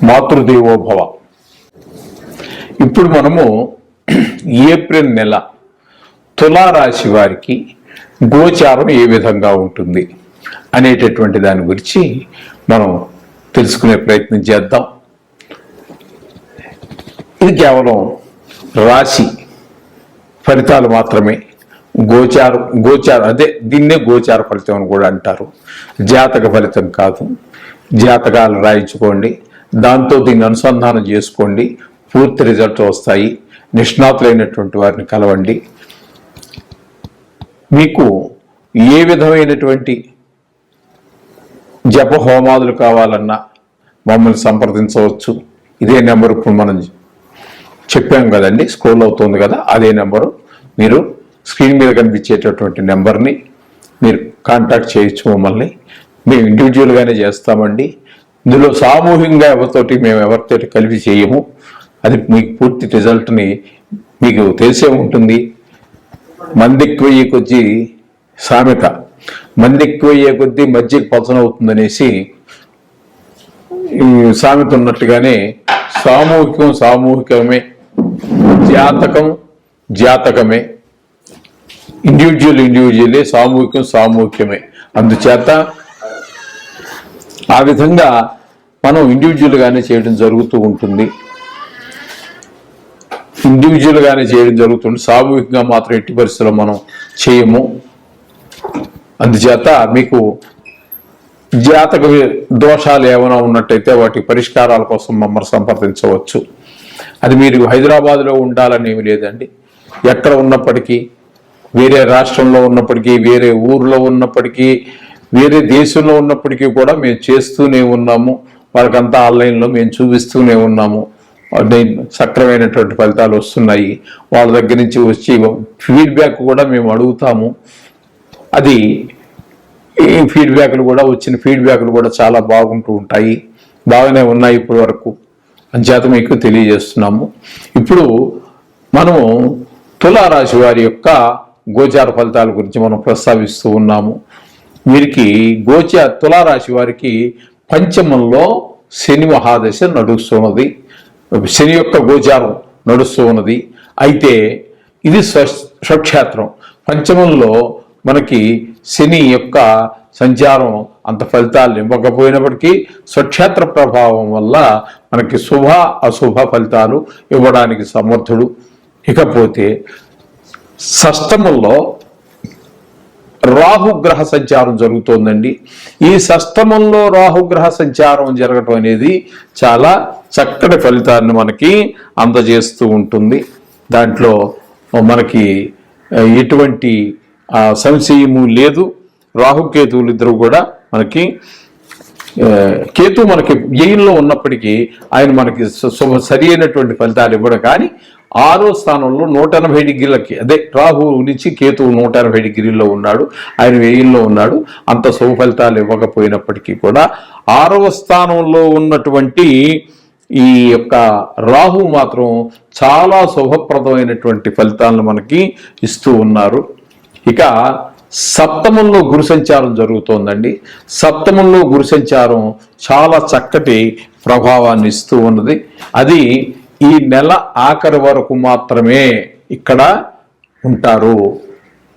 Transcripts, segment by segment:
మాతృదేవోభవ. ఇప్పుడు మనము ఏప్రిల్ నెల తులారాశి వారికి గోచారం ఏ విధంగా ఉంటుంది అనేటటువంటి దాని గురించి మనం తెలుసుకునే ప్రయత్నం చేద్దాం. ఇది కేవలం రాశి ఫలితాలు మాత్రమే. గోచారం అదే దీన్నే గోచార ఫలితం అని కూడా అంటారు. జాతక ఫలితం కాదు. జాతకాలు రాయించుకోండి, దాంతో దీన్ని అనుసంధానం చేసుకోండి, పూర్తి రిజల్ట్ వస్తాయి. నిష్ణాతులైనటువంటి వారిని కలవండి. మీకు ఏ విధమైనటువంటి జప హోమాదులు కావాలన్నా మమ్మల్ని సంప్రదించవచ్చు. ఇదే నెంబర్ ఇప్పుడు మనం చెప్పాం కదండి, స్క్రోల్ అవుతుంది కదా, అదే నెంబరు. మీరు స్క్రీన్ మీద కనిపించేటటువంటి నెంబర్ని మీరు కాంటాక్ట్ చేయొచ్చు మమ్మల్ని. మేము ఇండివిజువల్గానే చేస్తామండి. ఇందులో సామూహికంగా ఎవరితోటి మేము ఎవరితోటి కలిపి చేయము. అది మీకు పూర్తి రిజల్ట్ని మీకు తెలిసే ఉంటుంది. మంది ఎక్కువయ్యే కొద్దీ సామెత, మంది ఎక్కువయ్యే కొద్దీ మధ్యకి పలచనవుతుందనేసి ఈ సామెత ఉన్నట్టుగానే సామూహికమే, జాతకమే, ఇండివిజువలే, సామూహికమే. అందుచేత ఆ విధంగా మనం ఇండివిజువల్గానే చేయడం జరుగుతూ ఉంటుంది. సామూహికంగా మాత్రం ఎట్టి పరిస్థితుల్లో మనం చేయము. అందుచేత మీకు జాతక దోషాలు ఏమైనా ఉన్నట్టయితే వాటి పరిష్కారాల కోసం మమ్మల్ని సంప్రదించవచ్చు. అది మీరు హైదరాబాద్లో ఉండాలని ఏమి లేదండి. ఎక్కడ ఉన్నప్పటికీ, వేరే రాష్ట్రంలో ఉన్నప్పటికీ, వేరే ఊర్లో ఉన్నప్పటికీ, వేరే దేశంలో ఉన్నప్పటికీ కూడా మేము చేస్తూనే ఉన్నాము. వాళ్ళకంతా ఆన్లైన్లో మేము చూపిస్తూనే ఉన్నాము. సక్రమైనటువంటి ఫలితాలు వస్తున్నాయి. వాళ్ళ దగ్గర నుంచి వచ్చి ఫీడ్బ్యాక్ కూడా మేము అడుగుతాము. అది ఈ వచ్చిన ఫీడ్బ్యాక్లు కూడా చాలా బాగుంటూ ఉంటాయి. బాగానే ఉన్నాయి ఇప్పటి వరకు. అంచేత మీకు తెలియజేస్తున్నాము. ఇప్పుడు మనము తులారాశి వారి యొక్క గోచార ఫలితాల గురించి మనం ప్రస్తావిస్తూ ఉన్నాము. వీరికి తులారాశి వారికి పంచమంలో శని మహాదశ నడుస్తున్నది. శని యొక్క గోచారం నడుస్తూ ఉన్నది. అయితే ఇది స్వక్షేత్రం. పంచమంలో మనకి శని యొక్క సంచారం అంత ఫలితాలు ఇవ్వకపోయినప్పటికీ స్వక్షేత్ర ప్రభావం వల్ల మనకి శుభ అశుభ ఫలితాలు ఇవ్వడానికి సమర్థుడు. ఇకపోతే షష్టమంలో రాహుగ్రహ సంచారం జరుగుతోందండి. ఈ షష్టమంలో రాహుగ్రహ సంచారం జరగటం అనేది చాలా చక్కటి ఫలితాన్ని మనకి అందజేస్తూ ఉంటుంది. దాంట్లో మనకి ఎటువంటి సంశయము లేదు. రాహుకేతువులు ఇద్దరు కూడా మనకి, కేతు మనకి వ్యయంలో ఉన్నప్పటికీ ఆయన మనకి సరి అయినటువంటి ఫలితాలు ఇవ్వడం. కానీ 6వ స్థానంలో 180 డిగ్రీలకి, అదే రాహు నుంచి కేతువు 180 డిగ్రీల్లో ఉన్నాడు, ఆయన వ్యయంలో ఉన్నాడు. అంత శుభ ఫలితాలు ఇవ్వకపోయినప్పటికీ కూడా 6వ స్థానంలో ఉన్నటువంటి ఈ యొక్క రాహు మాత్రం చాలా శుభప్రదమైనటువంటి ఫలితాలను మనకి ఇస్తూ ఉన్నారు. ఇక సప్తమంలో గురు సంచారం జరుగుతోందండి. సప్తమంలో గురు సంచారం చాలా చక్కటి ప్రభావాన్ని ఇస్తూ ఉన్నది. అది ఈ నెల ఆఖరి వరకు మాత్రమే ఇక్కడ ఉంటారు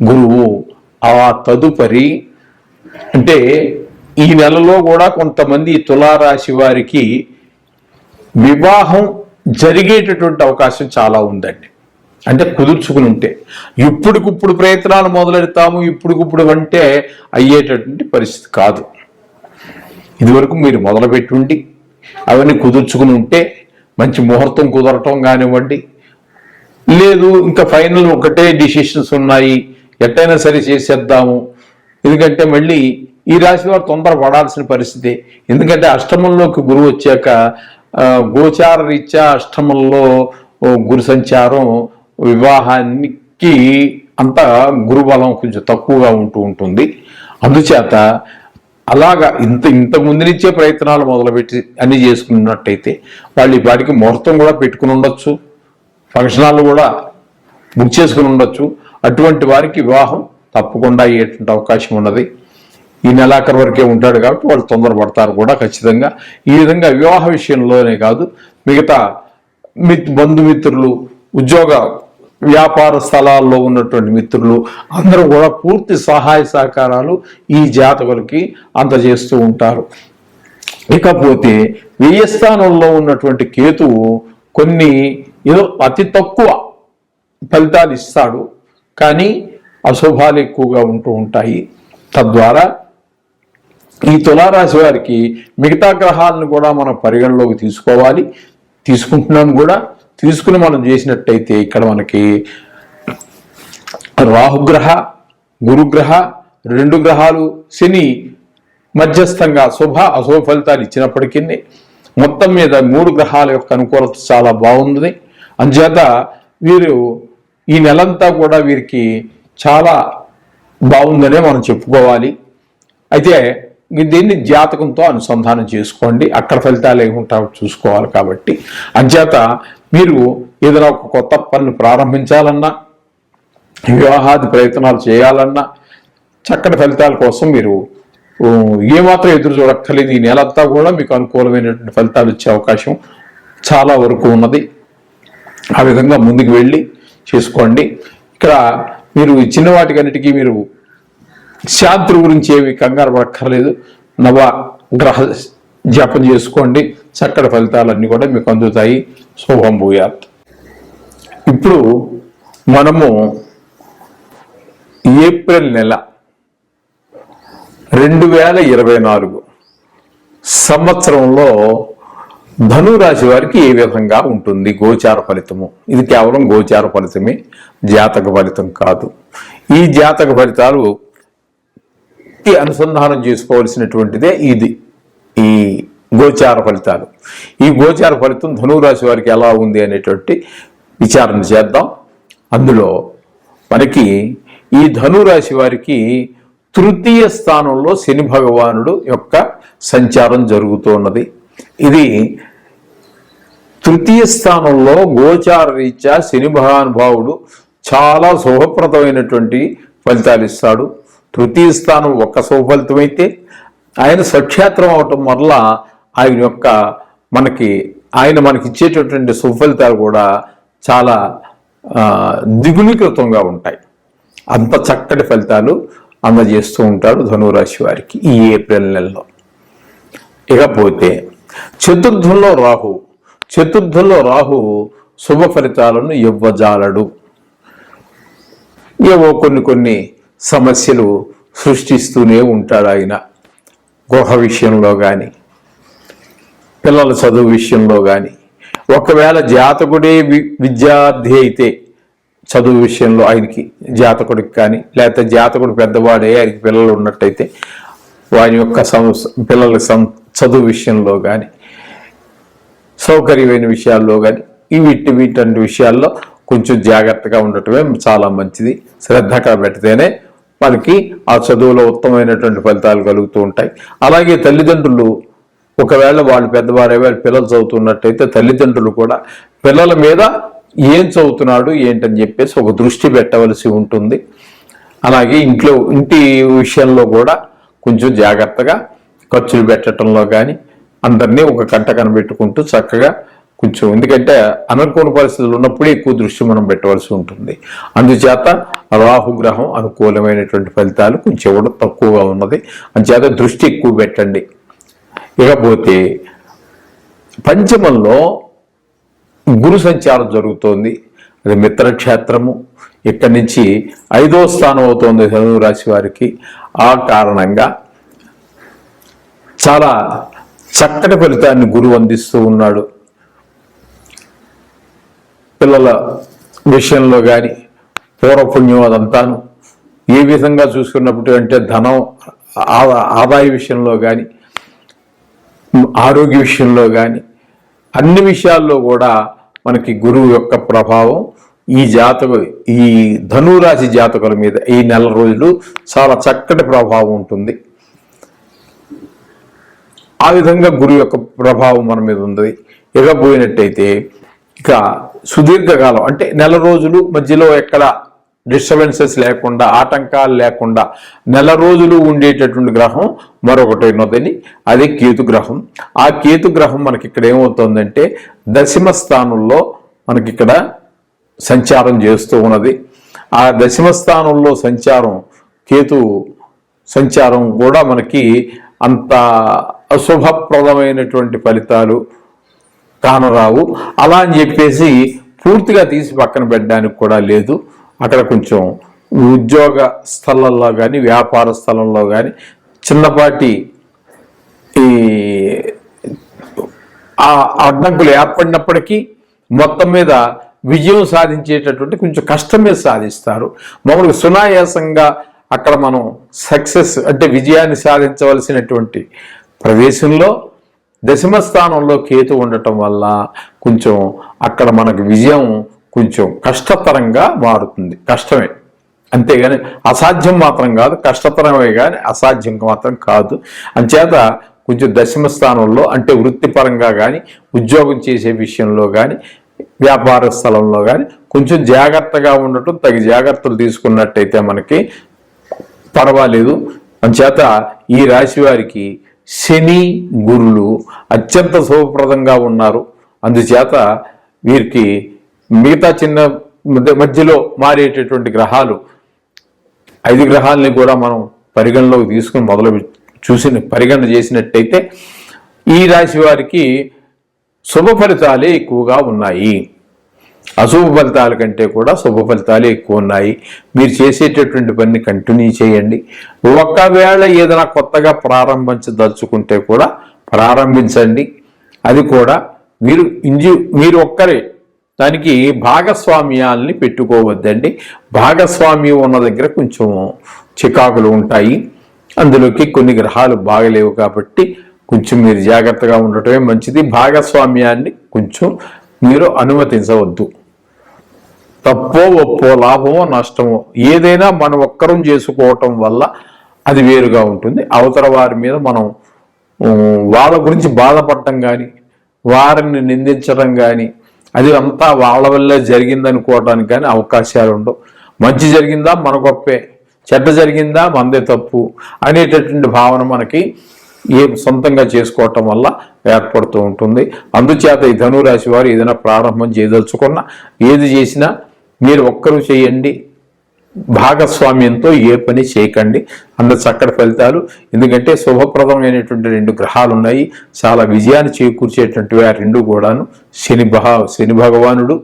గురువు. ఆ తదుపరి అంటే ఈ నెలలో కూడా కొంతమంది తులారాశి వారికి వివాహం జరిగేటటువంటి అవకాశం చాలా ఉందండి. అంటే కుదుర్చుకుని ఉంటే, ఇప్పుడుకిప్పుడు ప్రయత్నాలు మొదలెడతాము, ఇప్పుడుకిప్పుడు అంటే అయ్యేటటువంటి పరిస్థితి కాదు. ఇదివరకు మీరు మొదలుపెట్టుండి అవన్నీ కుదుర్చుకుని ఉంటే మంచి ముహూర్తం కుదరటం కానివ్వండి, లేదు ఇంకా ఫైనల్ ఒకటే డిసిషన్స్ ఉన్నాయి, ఎట్టయినా సరే చేసేద్దాము. ఎందుకంటే మళ్ళీ ఈ రాశి వారు తొందర పడాల్సిన పరిస్థితి. ఎందుకంటే అష్టమంలోకి గురువు వచ్చాక గోచార రీత్యా అష్టమంలో గురు సంచారం వివాహానికి అంత గురుబలం కొంచెం తక్కువగా ఉంటుంది. అందుచేత అలాగా ఇంత ముందు నుంచే ప్రయత్నాలు మొదలుపెట్టి అన్ని చేసుకున్నట్టయితే వాళ్ళు ఈ పాటికి ముహూర్తం కూడా పెట్టుకుని ఉండొచ్చు, ఫంక్షన్ హాల్ కూడా బుక్ చేసుకుని ఉండొచ్చు. అటువంటి వారికి వివాహం తప్పకుండా అయ్యేటువంటి అవకాశం ఉన్నది. ఈ నెలాఖరు వరకే ఉంటాడు కాబట్టి వాళ్ళు తొందరపడతారు కూడా ఖచ్చితంగా. ఈ విధంగా వివాహ విషయంలోనే కాదు, మిగతా బంధుమిత్రులు, ఉద్యోగ వ్యాపార స్థలాల్లో ఉన్నటువంటి మిత్రులు అందరూ కూడా పూర్తి సహాయ సహకారాలు ఈ జాతకులకి అందజేస్తూ ఉంటారు. ఇకపోతే వ్యయస్థానంలో ఉన్నటువంటి కేతువు కొన్ని ఏదో అతి తక్కువ ఫలితాలు ఇస్తాడు, కానీ అశుభాలు ఎక్కువగా ఉంటూ ఉంటాయి. తద్వారా ఈ తులారాశి వారికి మిగతా గ్రహాలను కూడా మనం పరిగణలోకి తీసుకోవాలి. తీసుకుంటున్నాం కూడా. తీసుకుని మనం చేసినట్టయితే ఇక్కడ మనకి రాహుగ్రహ, గురుగ్రహ, 2 గ్రహాలు, శని మధ్యస్థంగా శుభ అశుభ ఫలితాలు ఇచ్చినప్పటికీ మొత్తం మీద 3 గ్రహాల యొక్క అనుకూలత చాలా బాగుంది. అందుచేత వీరు ఈ నెలంతా కూడా వీరికి చాలా బాగుందనే మనం చెప్పుకోవాలి. అయితే దీన్ని జాతకంతో అనుసంధానం చేసుకోండి, అక్కడ ఫలితాలు ఏముంటాయో చూసుకోవాలి. కాబట్టి అంచేత మీరు ఏదైనా ఒక కొత్త పనిని ప్రారంభించాలన్నా, వివాహాది ప్రయత్నాలు చేయాలన్నా చక్కటి ఫలితాల కోసం మీరు ఏమాత్రం ఎదురు చూడక్కర్లేదు. ఈ నెలంతా కూడా మీకు అనుకూలమైనటువంటి ఫలితాలు ఇచ్చే అవకాశం చాలా వరకు ఉన్నది. ఆ విధంగా ముందుకు వెళ్ళి చేసుకోండి. ఇక్కడ మీరు ఇచ్చిన వాటికన్నిటికీ మీరు శాంతి గురించి ఏమి కంగారు పడక్కర్లేదు. నవ గ్రహ జపం చేసుకోండి, చక్కటి ఫలితాలన్నీ కూడా మీకు అందుతాయి. శుభం భూయాత్. ఇప్పుడు మనము ఏప్రిల్ నెల 2024 సంవత్సరంలో ధనురాశి వారికి ఏ విధంగా ఉంటుంది గోచార ఫలితము. ఇది కేవలం గోచార ఫలితమే, జాతక ఫలితం కాదు. ఈ జాతక ఫలితాలు అనుసంధానం చేసుకోవాల్సినటువంటిదే ఇది, ఈ గోచార ఫలితాలు. ఈ గోచార ఫలితం ధనురాశి వారికి ఎలా ఉంది అనేటువంటి విచారణ చేద్దాం. అందులో మనకి ఈ ధనురాశి వారికి 3వ స్థానంలో శని భగవానుడు యొక్క సంచారం జరుగుతున్నది. ఇది 3వ స్థానంలో గోచార రీత్యా శని మహానుభావుడు చాలా శుభప్రదమైనటువంటి ఫలితాలు ఇస్తాడు. 3వ స్థానం ఒక్క శుభఫలితం అయితే ఆయన స్వక్షేత్రం అవటం వల్ల ఆయన మనకి ఇచ్చేటటువంటి శుభఫలితాలు కూడా చాలా ద్విగుణీకృతంగా ఉంటాయి. అంత చక్కటి ఫలితాలు అందజేస్తూ ఉంటాడు ధనురాశి వారికి ఈ ఏప్రిల్ నెలలో. ఇకపోతే చతుర్థంలో రాహు శుభ ఫలితాలను ఇవ్వజాలడు. ఏవో కొన్ని సమస్యలు సృష్టిస్తూనే ఉంటాడు ఆయన. గృహ విషయంలో కానీ, పిల్లల చదువు విషయంలో కానీ, ఒకవేళ జాతకుడే విద్యార్థి అయితే చదువు విషయంలో ఆయనకి, జాతకుడికి కానీ, లేకపోతే జాతకుడు పెద్దవాడే ఆయనకి పిల్లలు ఉన్నట్టయితే వారి యొక్క పిల్లల చదువు విషయంలో కానీ, సౌకర్యమైన విషయాల్లో కానీ, వీటంటి విషయాల్లో కొంచెం జాగ్రత్తగా ఉండటమే చాలా మంచిది. శ్రద్ధగా పెడితేనే మనకి ఆ చదువులో ఉత్తమమైనటువంటి ఫలితాలు కలుగుతూ ఉంటాయి. అలాగే తల్లిదండ్రులు ఒకవేళ వాళ్ళు పెద్దవారే పిల్లలు చదువుతున్నట్టయితే తల్లిదండ్రులు కూడా పిల్లల మీద ఏం చదువుతున్నాడు ఏంటని చెప్పేసి ఒక దృష్టి పెట్టవలసి ఉంటుంది. అలాగే ఇంటి విషయంలో కూడా కొంచెం జాగ్రత్తగా ఖర్చులు పెట్టడంలో కానీ అందరినీ ఒక కంట కనబెట్టుకుంటూ చక్కగా కొంచెం, ఎందుకంటే అనుకూల పరిస్థితులు ఉన్నప్పుడే ఎక్కువ దృష్టి మనం పెట్టవలసి ఉంటుంది. అందుచేత రాహుగ్రహం అనుకూలమైనటువంటి ఫలితాలు కొంచెం కూడా తక్కువగా ఉన్నది. అందుచేత దృష్టి ఎక్కువ పెట్టండి. ఇకపోతే పంచమంలో గురు సంచారం జరుగుతోంది. అది మిత్రక్షేత్రము. ఇక్కడి నుంచి 5వ స్థానం అవుతోంది ధనురాశి వారికి. ఆ కారణంగా చాలా చక్కటి ఫలితాన్ని గురువు అందిస్తూ ఉన్నాడు. పిల్లల విషయంలో కానీ పూర్వపుణ్యం అదంతాను ఏ విధంగా చూసుకున్నప్పుడు అంటే ధనం ఆదాయ విషయంలో కానీ, ఆరోగ్య విషయంలో కానీ, అన్ని విషయాల్లో కూడా మనకి గురువు యొక్క ప్రభావం ఈ ధనురాశి జాతకుల మీద ఈ నెల రోజులు చాలా చక్కటి ప్రభావం ఉంటుంది. ఆ విధంగా గురువు యొక్క ప్రభావం మన మీద ఉంది. ఇకపోయినట్టయితే ఇక సుదీర్ఘకాలం అంటే నెల రోజులు మధ్యలో ఎక్కడ డిస్టర్బెన్సెస్ లేకుండా, ఆటంకాలు లేకుండా నెల రోజులు ఉండేటటువంటి గ్రహం మరొకటి ఉన్నదని, అది కేతు గ్రహం. ఆ కేతు గ్రహం మనకి ఇక్కడ ఏమవుతుందంటే దశమ స్థానంలో మనకి ఇక్కడ సంచారం చేస్తూ ఉన్నది. ఆ దశమ స్థానంలో కేతు సంచారం కూడా మనకి అంత అశుభప్రదమైనటువంటి ఫలితాలు కానరావు. అలా అని చెప్పేసి పూర్తిగా తీసి పక్కన పెట్టడానికి కూడా లేదు. అక్కడ కొంచెం ఉద్యోగ స్థలంలో కానీ, వ్యాపార స్థలంలో కానీ చిన్నపాటి ఈ అడ్డంకులు ఏర్పడినప్పటికీ మొత్తం మీద విజయం సాధించేటటువంటి కొంచెం కష్టం మీద సాధిస్తారు. మామూలుగా సునాయాసంగా అక్కడ మనం సక్సెస్ అంటే విజయాన్ని సాధించవలసినటువంటి ప్రదేశంలో దశమ స్థానంలో కేతు ఉండటం వల్ల కొంచెం అక్కడ మనకు విజయం కొంచెం కష్టతరంగా మారుతుంది. కష్టమే, అంతేగాని అసాధ్యం మాత్రం కాదు. కష్టతరమే కానీ అసాధ్యం మాత్రం కాదు. అంచేత కొంచెం దశమ స్థానంలో అంటే వృత్తిపరంగా కానీ, ఉద్యోగం చేసే విషయంలో కానీ, వ్యాపార స్థలంలో కానీ కొంచెం జాగ్రత్తగా ఉండటం, తగిన జాగ్రత్తలు తీసుకున్నట్టయితే మనకి పర్వాలేదు. అంచేత ఈ రాశి వారికి శని గురులు అత్యంత శుభప్రదంగా ఉన్నారు. అందుచేత వీరికి మిగతా చిన్న మధ్యలో మారేటటువంటి గ్రహాలు 5 గ్రహాలని కూడా మనం పరిగణలోకి తీసుకుని పరిగణన చేసినట్టయితే ఈ రాశి వారికి శుభ ఫలితాలే ఎక్కువగా ఉన్నాయి. అశుభ ఫలితాల కంటే కూడా శుభ ఫలితాలే ఎక్కువ ఉన్నాయి. మీరు చేసేటటువంటి పని కంటిన్యూ చేయండి. ఒకవేళ ఏదైనా కొత్తగా ప్రారంభించదలుచుకుంటే కూడా ప్రారంభించండి. అది కూడా మీరు ఒక్కరే దానికి భాగస్వామ్యాల్ని పెట్టుకోవద్దండి. భాగస్వామ్యం ఉన్న దగ్గర కొంచెం చికాకులు ఉంటాయి. అందులోకి కొన్ని గ్రహాలు బాగలేవు కాబట్టి కొంచెం మీరు జాగ్రత్తగా ఉండటమే మంచిది. భాగస్వామ్యాన్ని కొంచెం మీరు అనుమతించవద్దు. తప్పో ఒప్పో, లాభమో నష్టమో ఏదైనా మనం ఒక్కరం చేసుకోవటం వల్ల అది వేరుగా ఉంటుంది. అవతల వారి మీద మనం వాళ్ళ గురించి బాధపడటం కానీ, వారిని నిందించడం కానీ, అది అంతా వాళ్ళ వల్లే జరిగిందనుకోవడానికి కానీ అవకాశాలు ఉండవు. మంచి జరిగిందా మన గొప్పే, చెడ్డ జరిగిందా మనదే తప్పు అనేటటువంటి భావన మనకి సొంతంగా చేసుకోవటం వల్ల ఏర్పడుతూ ఉంటుంది. అందుచేత ఈ ధనురాశి వారు ఏదైనా ప్రారంభం చేయదలుచుకున్నా, ఏది చేసినా మీరు ఒక్కరూ చేయండి. భాగస్వామ్యంతో ఏ పని చేయకండి. అంత చక్కటి ఫలితాలు. ఎందుకంటే శుభప్రదమైనటువంటి 2 గ్రహాలు ఉన్నాయి. చాలా విజయాన్ని చేకూర్చేటువంటివి ఆ 2 కూడాను. శని భగవానుడు,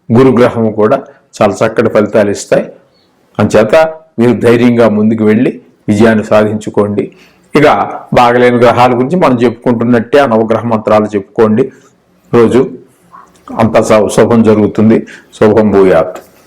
గురుగ్రహము కూడా చాలా చక్కటి ఫలితాలు ఇస్తాయి. అంచేత మీరు ధైర్యంగా ముందుకు వెళ్ళి విజయాన్ని సాధించుకోండి. ఇక బాగలేని గ్రహాల గురించి మనం చెప్పుకుంటున్నట్టే ఆ నవగ్రహ మంత్రాలు చెప్పుకోండి. రోజు అంతా శుభం జరుగుతుంది. శుభం భూయాత్.